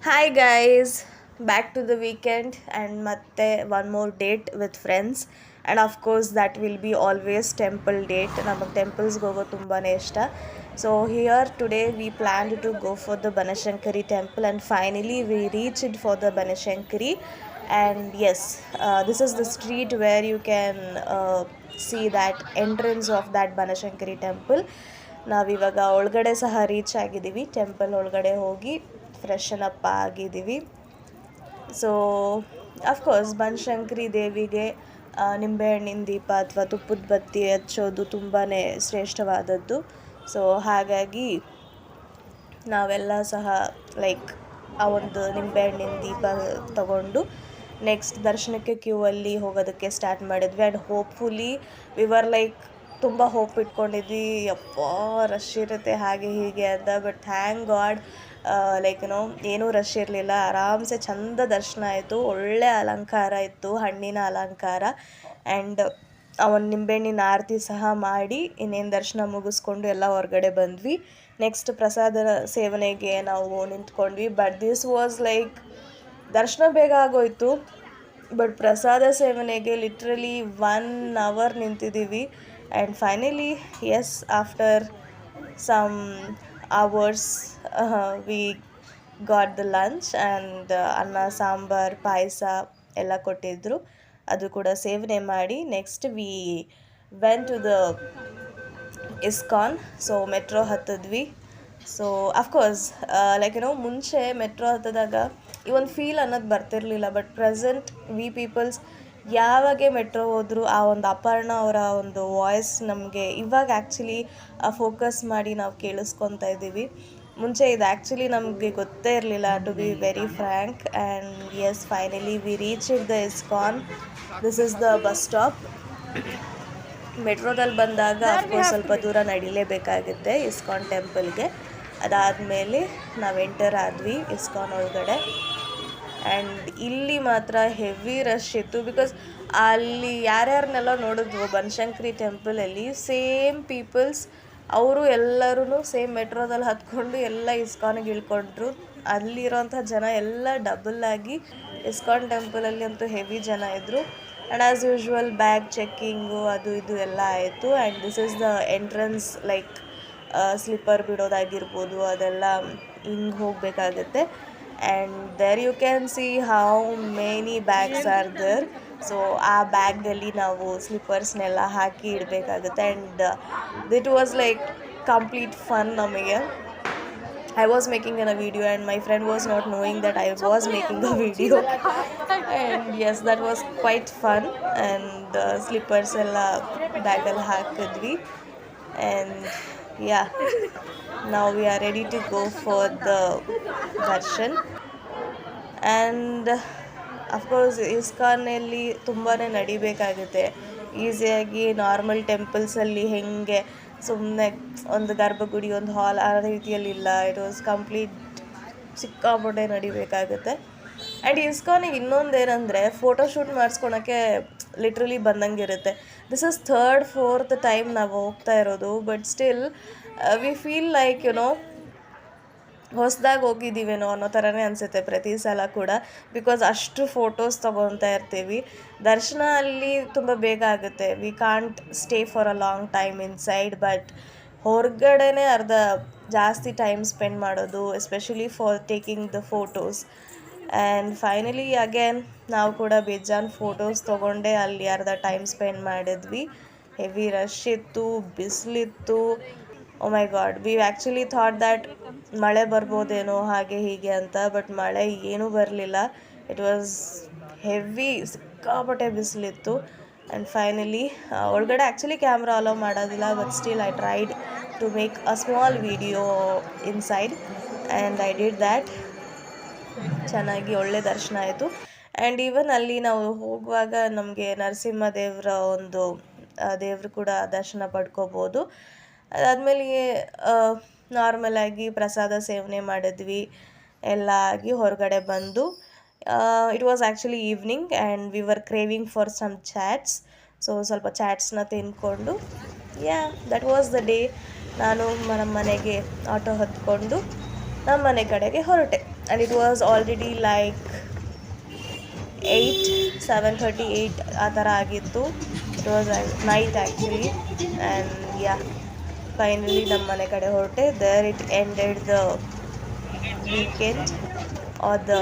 Hi guys, back to the weekend and ಮತ್ತೆ one more date with friends and of course that will be always temple date. ನಮಗೆ ಟೆಂಪಲ್ಸ್ಗೆ ಹೋಗೋದು ತುಂಬಾ ಇಷ್ಟ. So here today we planned to go for the Banashankari temple and finally we reached for the Banashankari and yes, this is the street where you can see that entrance of that Banashankari temple. ನಾವಿವಾಗ ಒಳಗಡೆ ಸಹ reach ಆಗಿದ್ದೀವಿ. Temple ಒಳಗಡೆ ಹೋಗಿ freshen up ಆಗಿದ್ದೀವಿ. So of course Banashankari ದೇವಿಗೆ ನಿಂಬೆಹಣ್ಣಿನ ದೀಪ ಅಥವಾ ತುಪ್ಪದ ಬತ್ತಿ ಹಚ್ಚೋದು ತುಂಬಾ ಶ್ರೇಷ್ಠವಾದದ್ದು. ಸೊ ಹಾಗಾಗಿ ನಾವೆಲ್ಲ ಸಹ ಲೈಕ್ ಆ ಒಂದು ನಿಂಬೆಹಣ್ಣಿನ ದೀಪ ತಗೊಂಡು ನೆಕ್ಸ್ಟ್ ದರ್ಶನಕ್ಕೆ ಕ್ಯೂ ಅಲ್ಲಿ ಹೋಗೋದಕ್ಕೆ ಸ್ಟಾರ್ಟ್ ಮಾಡಿದ್ವಿ. ಆ್ಯಂಡ್ ಹೋಪ್ಫುಲಿ ವಿವರ್ ಲೈಕ್ ತುಂಬ ಹೋಪ್ ಇಟ್ಕೊಂಡಿದ್ವಿ, ಯಪ್ಪ ರಶ್ ಇರುತ್ತೆ ಹಾಗೆ ಹೀಗೆ ಅಂತ. ಬಟ್ ಥ್ಯಾಂಕ್ ಗಾಡ್ ಲೈಕ್ ಏನೂ ರಶ್ ಇರಲಿಲ್ಲ. ಆರಾಮ್ಸೆ ಚಂದ ದರ್ಶನ ಆಯಿತು. ಒಳ್ಳೆ ಅಲಂಕಾರ ಇತ್ತು, ಹಣ್ಣಿನ ಅಲಂಕಾರ. ಆ್ಯಂಡ್ ಒಂದು ನಿಂಬೆಹಣ್ಣಿನ ಆರತಿ ಸಹ ಮಾಡಿ ಇನ್ನೇನು ದರ್ಶನ ಮುಗಿಸ್ಕೊಂಡು ಎಲ್ಲ ಹೊರಗಡೆ ಬಂದ್ವಿ. ನೆಕ್ಸ್ಟ್ ಪ್ರಸಾದ ಸೇವನೆಗೆ ನಾವು ನಿಂತ್ಕೊಂಡ್ವಿ. ಬಟ್ ದಿಸ್ ವಾಸ್ ಲೈಕ್ ದರ್ಶನ ಬೇಗ ಆಗೋಯ್ತು, ಬಟ್ ಪ್ರಸಾದ ಸೇವನೆಗೆ ಲಿಟ್ರಲಿ 1 hour ನಿಂತಿದ್ದೀವಿ. And finally yes after some hours we got the lunch and ಅನ್ನ ಸಾಂಬಾರ್ ಪಾಯಸ ಎಲ್ಲ ಕೊಟ್ಟಿದ್ದರು, ಅದು ಕೂಡ ಸೇವನೆ ಮಾಡಿ next we went to the ISKCON. So metro ಹತ್ತಿದ್ವಿ. ಸೊ ಅಫ್ಕೋರ್ಸ್ ಲೈಕ್ ಮುಂಚೆ ಮೆಟ್ರೋ ಹತ್ತಿದಾಗ ಈ ಒಂದು ಫೀಲ್ ಅನ್ನೋದು ಬರ್ತಿರಲಿಲ್ಲ. ಬಟ್ ಪ್ರೆಸೆಂಟ್ ವಿ ಪೀಪಲ್ಸ್ ಯಾವಾಗೆ ಮೆಟ್ರೋ ಹೋದರೂ ಆ ಒಂದು ಅಪರ್ಣ ಅವರ ಒಂದು ವಾಯ್ಸ್ ನಮಗೆ ಇವಾಗ ಆ್ಯಕ್ಚುಲಿ ಫೋಕಸ್ ಮಾಡಿ ನಾವು ಕೇಳಿಸ್ಕೊತಾ ಇದ್ದೀವಿ. ಮುಂಚೆ ಇದು ಆ್ಯಕ್ಚುಲಿ ನಮಗೆ ಗೊತ್ತೇ ಇರಲಿಲ್ಲ, to be very frank. And yes finally we reach it the ISKCON. This is the bus stop. ಮೆಟ್ರೋದಲ್ಲಿ ಬಂದಾಗ ಅಫ್ಕೋರ್ಸ್ ಸ್ವಲ್ಪ ದೂರ ನಡಿಲೇಬೇಕಾಗುತ್ತೆ ಇಸ್ಕಾನ್ ಟೆಂಪಲ್ಗೆ. ಅದಾದಮೇಲೆ ನಾವು ಎಂಟರ್ ಆದ್ವಿ ಇಸ್ಕಾನ್ ಒಳಗಡೆ. ಆ್ಯಂಡ್ ಇಲ್ಲಿ ಮಾತ್ರ ಹೆವಿ ರಶ್ ಇತ್ತು. ಬಿಕಾಸ್ ಅಲ್ಲಿ ಯಾರ್ಯಾರನ್ನೆಲ್ಲ ನೋಡಿದ್ವು ಬನಶಂಕರಿ ಟೆಂಪಲಲ್ಲಿ ಸೇಮ್ ಪೀಪಲ್ಸ್, ಅವರು ಎಲ್ಲರೂ ಸೇಮ್ ಮೆಟ್ರೋದಲ್ಲಿ ಹತ್ಕೊಂಡು ಎಲ್ಲ ಇಸ್ಕಾನಿಗೆ ಇಳ್ಕೊಂಡ್ರು. ಅಲ್ಲಿರೋಂಥ ಜನ ಎಲ್ಲ ಡಬಲ್ ಆಗಿ ಇಸ್ಕಾನ್ ಟೆಂಪಲಲ್ಲಿ ಅಂತೂ ಹೆವಿ ಜನ ಇದ್ದರು. And as usual bag checking ಅದು ಇದು ಎಲ್ಲ ಆಯಿತು. And this is the entrance. Like slipper ಬಿಡೋದಾಗಿರ್ಬೋದು ಅದೆಲ್ಲ ಹಿಂಗೆ ಹೋಗಬೇಕಾಗತ್ತೆ. And there you can see how many bags are there. So ಆ ಬ್ಯಾಗಲ್ಲಿ ನಾವು ಸ್ಲಿಪ್ಪರ್ಸ್ನೆಲ್ಲ ಹಾಕಿ ಇಡಬೇಕಾಗುತ್ತೆ. And that was like complete fun ನಮಗೆ. I was making a video and my friend was not knowing that I was making a video. And yes, that was quite fun. And slippers ಎಲ್ಲ ಬ್ಯಾಗಲ್ಲಿ ಹಾಕಿದ್ವಿ. And yeah, now we are ready to go for the darshan. And of course ಇಸ್ಕಾನಲ್ಲಿ ತುಂಬಾ ನಡಿಬೇಕಾಗುತ್ತೆ. ಈಸಿಯಾಗಿ normal ಟೆಂಪಲ್ಸಲ್ಲಿ ಹೆಂಗೆ ಸುಮ್ಮನೆ ಒಂದು ಗರ್ಭಗುಡಿ ಒಂದು ಹಾಲ್ ಆ ರೀತಿಯಲ್ಲಿಲ್ಲ. ಇಟ್ ವಾಸ್ ಕಂಪ್ಲೀಟ್ ಸಿಕ್ಕಾಪಟ್ಟೆ ನಡಿಬೇಕಾಗುತ್ತೆ. ಆ್ಯಂಡ್ ಇಸ್ಕಾನಿಗೆ ಇನ್ನೊಂದೇನೆಂದರೆ ಫೋಟೋಶೂಟ್ ಮಾಡಿಸ್ಕೊಳಕ್ಕೆ ಲಿಟ್ರಲಿ ಬಂದಂಗೆ ಇರುತ್ತೆ. This is 3rd 4th time ನಾವು ಹೋಗ್ತಾ ಇರೋದು. But still we feel like ಹೊಸದಾಗಿ ಹೋಗಿದ್ದೀವೇನೋ ಅನ್ನೋ ಥರನೇ ಅನಿಸುತ್ತೆ ಪ್ರತಿ ಸಲ ಕೂಡ. ಬಿಕಾಸ್ ಅಷ್ಟು ಫೋಟೋಸ್ ತೊಗೊತಾ ಇರ್ತೀವಿ. ದರ್ಶನ ಅಲ್ಲಿ ತುಂಬ ಬೇಗ ಆಗುತ್ತೆ. We can't stay for a long time inside. But ಹೊರಗಡೆನೇ ಅರ್ಧ ಜಾಸ್ತಿ ಟೈಮ್ ಸ್ಪೆಂಡ್ ಮಾಡೋದು, especially for taking the photos. And finally again ನಾವು ಕೂಡ ಬೇಜಾನ್ ಫೋಟೋಸ್ ತೊಗೊಂಡೆ ಅಲ್ಲಿ ಅರ್ಧ ಟೈಮ್ ಸ್ಪೆಂಡ್ ಮಾಡಿದ್ವಿ. ಹೆವಿ ರಶ್ ಇತ್ತು, ಬಿಸಿಲಿತ್ತು. Oh my god, we actually thought that ಮಳೆ ಬರ್ಬೋದೇನೋ ಹಾಗೆ ಹೀಗೆ ಅಂತ. ಬಟ್ ಮಳೆ ಏನೂ ಬರಲಿಲ್ಲ. ಇಟ್ ವಾಸ್ ಹೆವಿ, ಸಿಕ್ಕಾಪಟ್ಟೆ ಬಿಸಿಲಿತ್ತು. ಆ್ಯಂಡ್ ಫೈನಲಿ ಒಳಗಡೆ ಆ್ಯಕ್ಚುಲಿ ಕ್ಯಾಮ್ರಾ ಅಲೋ ಮಾಡೋದಿಲ್ಲ. But still I tried to make a small video inside and I did that. ಚೆನ್ನಾಗಿ ಒಳ್ಳೆ ದರ್ಶನ ಆಯಿತು. ಆ್ಯಂಡ್ ಈವನ್ ಅಲ್ಲಿ ನಾವು ಹೋಗುವಾಗ ನಮಗೆ ನರಸಿಂಹ ದೇವರ ಒಂದು ದೇವರು ಕೂಡ ದರ್ಶನ ಪಡ್ಕೋಬೋದು. ಅದಾದಮೇಲೆ ನಾರ್ಮಲಾಗಿ ಪ್ರಸಾದ ಸೇವನೆ ಮಾಡಿದ್ವಿ. ಎಲ್ಲ ಆಗಿ ಹೊರಗಡೆ ಬಂದು it was actually evening and we were craving for some chaats. So ಸ್ವಲ್ಪ ಚಾಟ್ಸ್ನ ತಿಂದ್ಕೊಂಡು ದಟ್ ವಾಸ್ ದ ಡೇ. ನಾನು ನಮ್ಮ ಮನೆಗೆ ಆಟೋ ಹತ್ಕೊಂಡು ನಮ್ಮ ಮನೆ ಕಡೆಗೆ ಹೊರಟೆ. And it was already like 7:38 ಆ ಥರ ಆಗಿತ್ತು. It was night actually. And yeah, finally ನಮ್ಮ ಮನೆ ಕಡೆ ಹೊರಟೆ. There it ended the weekend or the